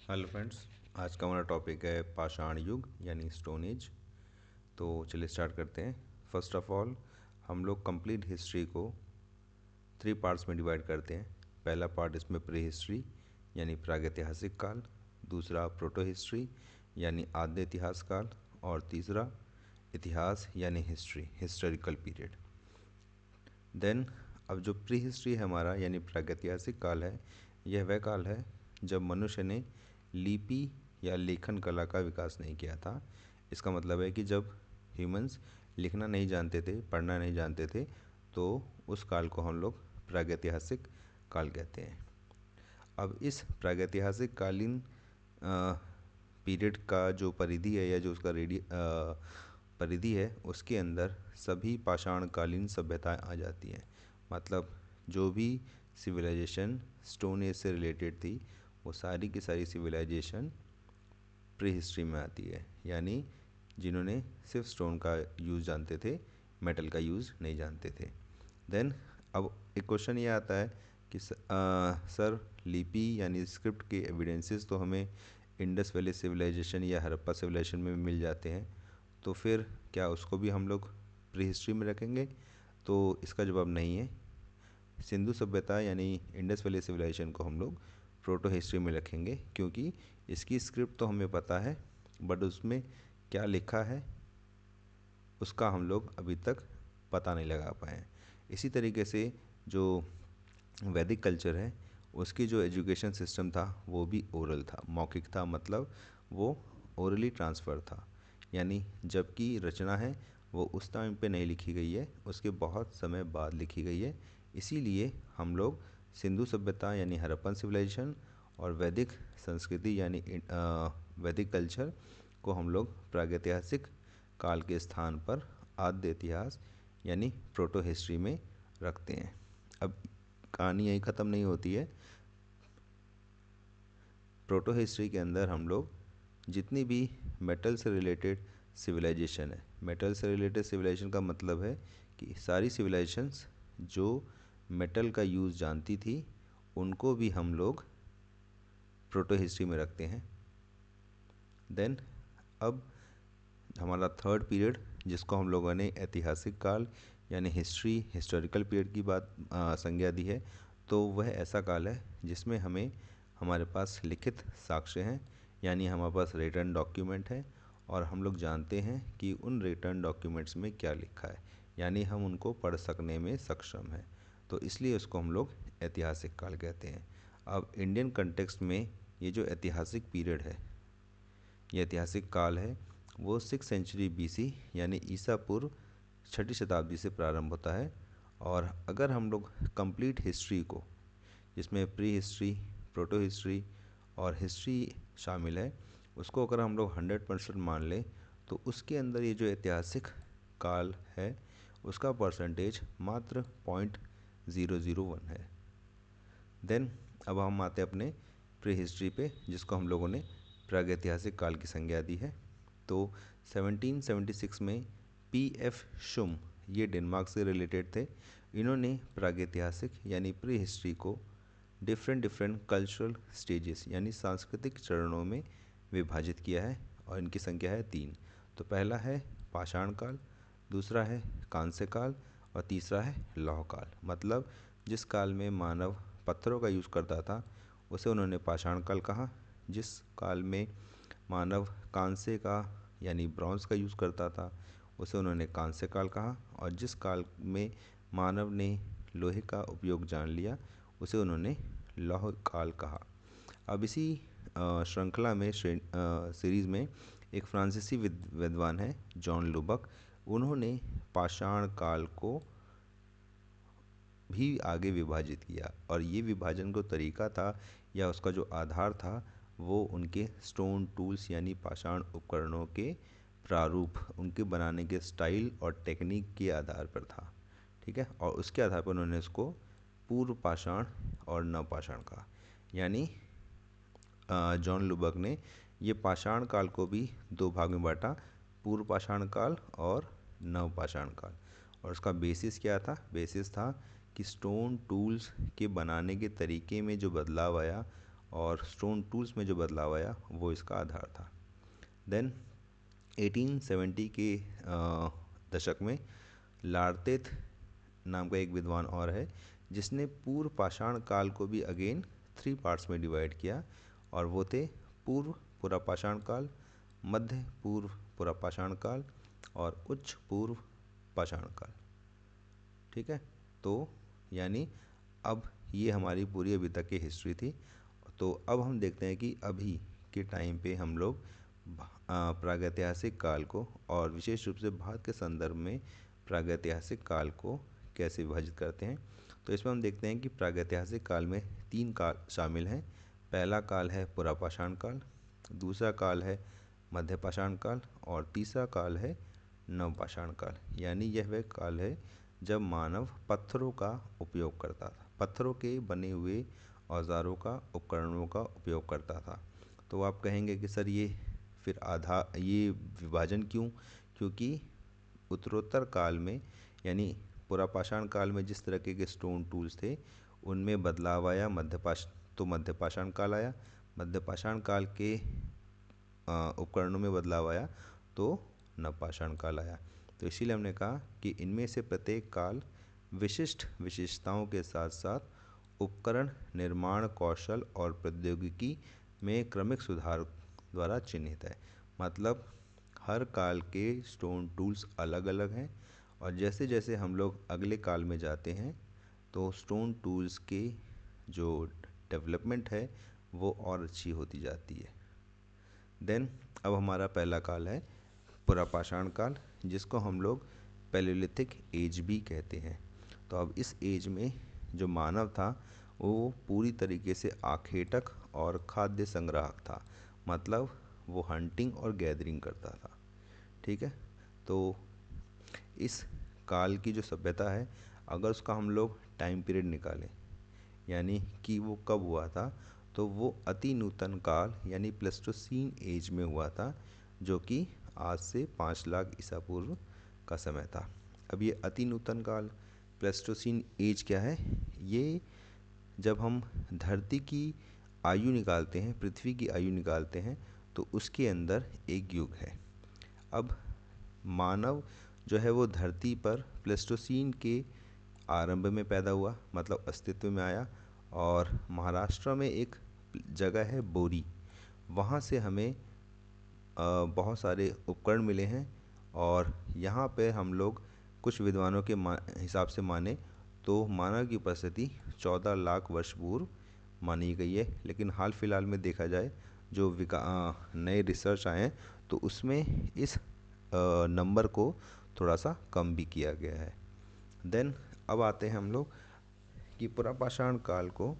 Hello friends. आज का हमारा टॉपिक है पाषाण युग यानी स्टोन एज। तो चलिए स्टार्ट करते हैं। फर्स्ट ऑफ ऑल हम लोग कंप्लीट हिस्ट्री को 3 पार्ट्स में डिवाइड करते हैं। पहला पार्ट इसमें प्री हिस्ट्री यानी प्रागैतिहासिक काल, दूसरा प्रोटो हिस्ट्री यानी आद्य इतिहास काल, और तीसरा इतिहास यानी हिस्टोरिकल पीरियड। देन अब जो प्री हिस्ट्री है हमारा यानी प्रागैतिहासिक काल है, यह वह काल है जब मनुष्य ने लिपि या लेखन कला का विकास नहीं किया था। इसका मतलब है कि जब ह्यूमंस लिखना नहीं जानते थे, पढ़ना नहीं जानते थे, तो उस काल को हम लोग प्रागैतिहासिक काल कहते हैं। अब इस प्रागैतिहासिक कालीन पीरियड का जो परिधि है या जो उसका परिधि है, उसके अंदर सभी पाषाणकालीन सभ्यताएं आ जाती हैं। मतलब जो भी सिविलाइजेशन स्टोन एज से रिलेटेड थी, वो सारी की सारी सिविलाइजेशन प्री हिस्ट्री में आती है। यानी जिन्होंने सिर्फ स्टोन का यूज़ जानते थे, मेटल का यूज़ नहीं जानते थे। देन अब एक क्वेश्चन ये आता है कि सर लिपि यानी स्क्रिप्ट के एविडेंसेस तो हमें इंडस वैली सिविलाइजेशन या हड़प्पा सिविलाइजेशन में मिल जाते हैं, तो फिर क्या उसको भी हम लोग प्री हिस्ट्री में रखेंगे? तो इसका जवाब नहीं है। सिंधु सभ्यता यानी इंडस वैली सिविलाइजेशन को हम लोग प्रोटो हिस्ट्री में रखेंगे, क्योंकि इसकी स्क्रिप्ट तो हमें पता है, बट उसमें क्या लिखा है उसका हम लोग अभी तक पता नहीं लगा पाए हैं। इसी तरीके से जो वैदिक कल्चर है, उसकी जो एजुकेशन सिस्टम था वो भी ओरल था, मौखिक था। मतलब वो ओरली ट्रांसफ़र था। यानी जबकि रचना है वो उस टाइम पे नहीं लिखी गई है, उसके बहुत समय बाद लिखी गई है। इसीलिए हम लोग सिंधु सभ्यता यानी हड़प्पन सिविलाइजेशन और वैदिक संस्कृति यानी वैदिक कल्चर को हम लोग प्रागैतिहासिक काल के स्थान पर आद्य इतिहास यानी प्रोटो हिस्ट्री में रखते हैं। अब कहानी यहीं ख़त्म नहीं होती है। प्रोटो हिस्ट्री के अंदर हम लोग जितनी भी मेटल से रिलेटेड सिविलाइजेशन है, मेटल से रिलेटेड सिविलाइजेशन का मतलब है कि सारी सिविलाइजेशंस जो मेटल का यूज़ जानती थी, उनको भी हम लोग प्रोटो हिस्ट्री में रखते हैं। देन अब हमारा थर्ड पीरियड, जिसको हम लोगों ने ऐतिहासिक काल यानी हिस्टोरिकल पीरियड की संज्ञा दी है, तो वह ऐसा काल है जिसमें हमारे पास लिखित साक्ष्य हैं, यानी हमारे पास रिटर्न डॉक्यूमेंट है, और हम लोग जानते हैं कि उन रिटर्न डॉक्यूमेंट्स में क्या लिखा है, यानी हम उनको पढ़ सकने में सक्षम हैं। तो इसलिए उसको हम लोग ऐतिहासिक काल कहते हैं। अब इंडियन कंटेक्स्ट में ये जो ऐतिहासिक पीरियड है, ये ऐतिहासिक काल है, वो 6 सेंचुरी BC यानी ईसा पूर्व 6ठी शताब्दी से प्रारंभ होता है। और अगर हम लोग कंप्लीट हिस्ट्री को, जिसमें प्री हिस्ट्री, प्रोटो हिस्ट्री और हिस्ट्री शामिल है, उसको अगर हम लोग 100% मान लें, तो उसके अंदर ये जो ऐतिहासिक काल है, उसका परसेंटेज मात्र 0.001 है। देन अब हम आते हैं अपने प्री हिस्ट्री पे, जिसको हम लोगों ने प्रागैतिहासिक काल की संज्ञा दी है। तो 1776 में P.F. शुम, ये डेनमार्क से रिलेटेड थे। इन्होंने प्रागैतिहासिक यानी प्री हिस्ट्री को डिफरेंट डिफरेंट कल्चरल स्टेजेस यानी सांस्कृतिक चरणों में विभाजित किया है, और इनकी संख्या है 3। तो पहला है पाषाण काल, दूसरा है कांस्य काल, और तीसरा है लौह काल। मतलब जिस काल में मानव पत्थरों का यूज़ करता था, उसे उन्होंने पाषाण काल कहा। जिस काल में मानव कांस्य का यानी ब्रॉन्ज का यूज़ करता था, उसे उन्होंने कांस्य काल कहा। और जिस काल में मानव ने लोहे का उपयोग जान लिया, उसे उन्होंने लौह काल कहा। अब इसी श्रृंखला में सीरीज़ में एक फ्रांसीसी विद्वान है जॉन लुबक। उन्होंने पाषाण काल को भी आगे विभाजित किया, और ये विभाजन का तरीका था या उसका जो आधार था, वो उनके स्टोन टूल्स यानी पाषाण उपकरणों के प्रारूप, उनके बनाने के स्टाइल और टेक्निक के आधार पर था। ठीक है, और उसके आधार पर उन्होंने इसको पूर्व पाषाण और नवपाषाण कहा। यानी जॉन लुबक ने ये पाषाण काल को भी 2 भाग में बांटा, पूर्व पाषाण काल और नवपाषाण काल। और उसका बेसिस क्या था? बेसिस था कि स्टोन टूल्स के बनाने के तरीके में जो बदलाव आया, और स्टोन टूल्स में जो बदलाव आया वो इसका आधार था। देन 1870 के दशक में लार्तेत नाम का एक विद्वान और है जिसने पूर्व पाषाण काल को भी अगेन 3 पार्ट्स में डिवाइड किया, और वो थे पूर्व पुरापाषाण काल, मध्य पूर्व पुरापाषाण काल और उच्च पूर्व पाषाण काल। ठीक है, तो यानी अब ये हमारी पूरी अभी तक की हिस्ट्री थी। तो अब हम देखते हैं कि अभी के टाइम पे हम लोग प्रागैतिहासिक काल को और विशेष रूप से भारत के संदर्भ में प्रागैतिहासिक काल को कैसे विभाजित करते हैं। तो इसमें हम देखते हैं कि प्रागैतिहासिक काल में 3 काल शामिल हैं। पहला काल है पुरापाषाण काल, दूसरा काल है मध्यपाषाण काल और तीसरा काल है नवपाषाण काल। यानी यह वह काल है जब मानव पत्थरों का उपयोग करता था, पत्थरों के बने हुए औजारों का, उपकरणों का उपयोग करता था। तो आप कहेंगे कि सर ये फिर ये विभाजन क्यों? क्योंकि उत्तरोत्तर काल में यानी पुरापाषाण काल में जिस तरह के स्टोन टूल्स थे उनमें बदलाव आया, मध्यपाषाण काल आया, मध्यपाषाण काल के उपकरणों में बदलाव आया तो नवपाषाण काल आया। तो इसीलिए हमने कहा कि इनमें से प्रत्येक काल विशिष्ट विशेषताओं के साथ साथ उपकरण निर्माण कौशल और प्रौद्योगिकी में क्रमिक सुधार द्वारा चिन्हित है। मतलब हर काल के स्टोन टूल्स अलग अलग हैं, और जैसे जैसे हम लोग अगले काल में जाते हैं तो स्टोन टूल्स की जो डेवलपमेंट है वो और अच्छी होती जाती है। देन अब हमारा पहला काल है पुरापाषाण काल, जिसको हम लोग पैलियोलिथिक एज भी कहते हैं। तो अब इस एज में जो मानव था वो पूरी तरीके से आखेटक और खाद्य संग्राहक था। मतलब वो हंटिंग और गैदरिंग करता था। ठीक है, तो इस काल की जो सभ्यता है अगर उसका हम लोग टाइम पीरियड निकालें यानी कि वो कब हुआ था, तो वो अति नूतन काल यानी प्लेस्टोसीन एज में हुआ था, जो कि आज से 5 लाख ईसा पूर्व का समय था। अब ये अति नूतन काल प्लेस्टोसीन एज क्या है? ये जब हम धरती की आयु निकालते हैं, पृथ्वी की आयु निकालते हैं, तो उसके अंदर एक युग है। अब मानव जो है वो धरती पर प्लेस्टोसीन के आरंभ में पैदा हुआ, मतलब अस्तित्व में आया। और महाराष्ट्र में एक जगह है बोरी, वहाँ से हमें बहुत सारे उपकरण मिले हैं। और यहाँ पे हम लोग कुछ विद्वानों के हिसाब से माने तो मानव की उपस्थिति 14 लाख वर्ष पूर्व मानी गई है। लेकिन हाल फिलहाल में देखा जाए जो नए रिसर्च आए हैं तो उसमें इस नंबर को थोड़ा सा कम भी किया गया है। देन अब आते हैं हम लोग कि पुरापाषाण काल को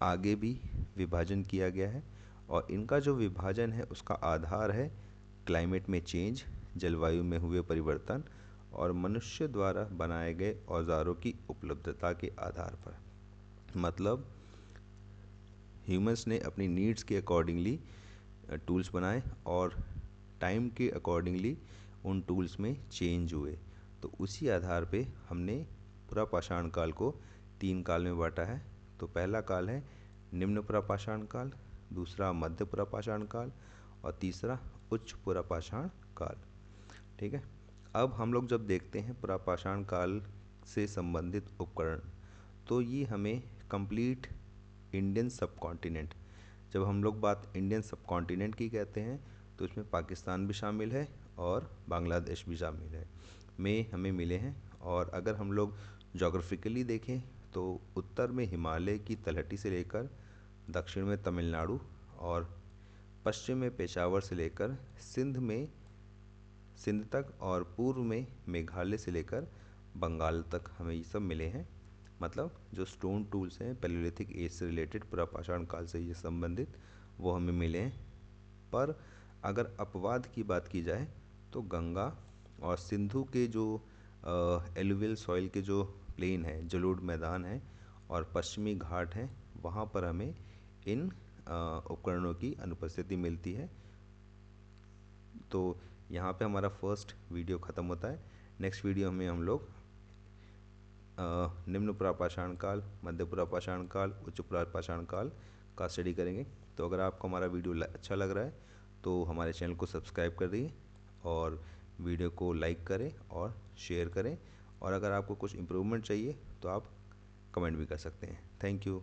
आगे भी विभाजन किया गया है, और इनका जो विभाजन है उसका आधार है क्लाइमेट में चेंज, जलवायु में हुए परिवर्तन और मनुष्य द्वारा बनाए गए औजारों की उपलब्धता के आधार पर। मतलब ह्यूमंस ने अपनी नीड्स के अकॉर्डिंगली टूल्स बनाए और टाइम के अकॉर्डिंगली उन टूल्स में चेंज हुए। तो उसी आधार पे हमने पुरापाषाण काल को 3 काल में बांटा है। तो पहला काल है निम्न पुरापाषाण काल, दूसरा मध्य पुरापाषाण काल और तीसरा उच्च पुरापाषाण काल। ठीक है, अब हम लोग जब देखते हैं पुरापाषाण काल से संबंधित उपकरण, तो ये हमें कंप्लीट इंडियन सब कॉन्टिनेंट, जब हम लोग बात इंडियन सब कॉन्टिनेंट की कहते हैं तो इसमें पाकिस्तान भी शामिल है और बांग्लादेश भी शामिल है, में हमें मिले हैं। और अगर हम लोग जोग्राफिकली देखें तो उत्तर में हिमालय की तलहटी से लेकर दक्षिण में तमिलनाडु और पश्चिम में पेशावर से लेकर सिंध तक और पूर्व में मेघालय से लेकर बंगाल तक हमें ये सब मिले हैं। मतलब जो स्टोन टूल्स हैं पैलियोलिथिक एज से रिलेटेड, पुरापाषाण काल से ये संबंधित, वो हमें मिले हैं। पर अगर अपवाद की बात की जाए तो गंगा और सिंधु के जो एलुवियल सॉइल के जो प्लेन है, जलोढ़ मैदान है और पश्चिमी घाट हैं, वहाँ पर हमें इन उपकरणों की अनुपस्थिति मिलती है। तो यहाँ पे हमारा फर्स्ट वीडियो ख़त्म होता है। नेक्स्ट वीडियो में हम लोग निम्न पुरापाषाण काल, मध्य पुरापाषाण काल, उच्च पुरापाषाण काल का स्टडी करेंगे। तो अगर आपको हमारा वीडियो अच्छा लग रहा है तो हमारे चैनल को सब्सक्राइब कर दिए और वीडियो को लाइक करें और शेयर करें। और अगर आपको कुछ इम्प्रूवमेंट चाहिए तो आप कमेंट भी कर सकते हैं। Thank you.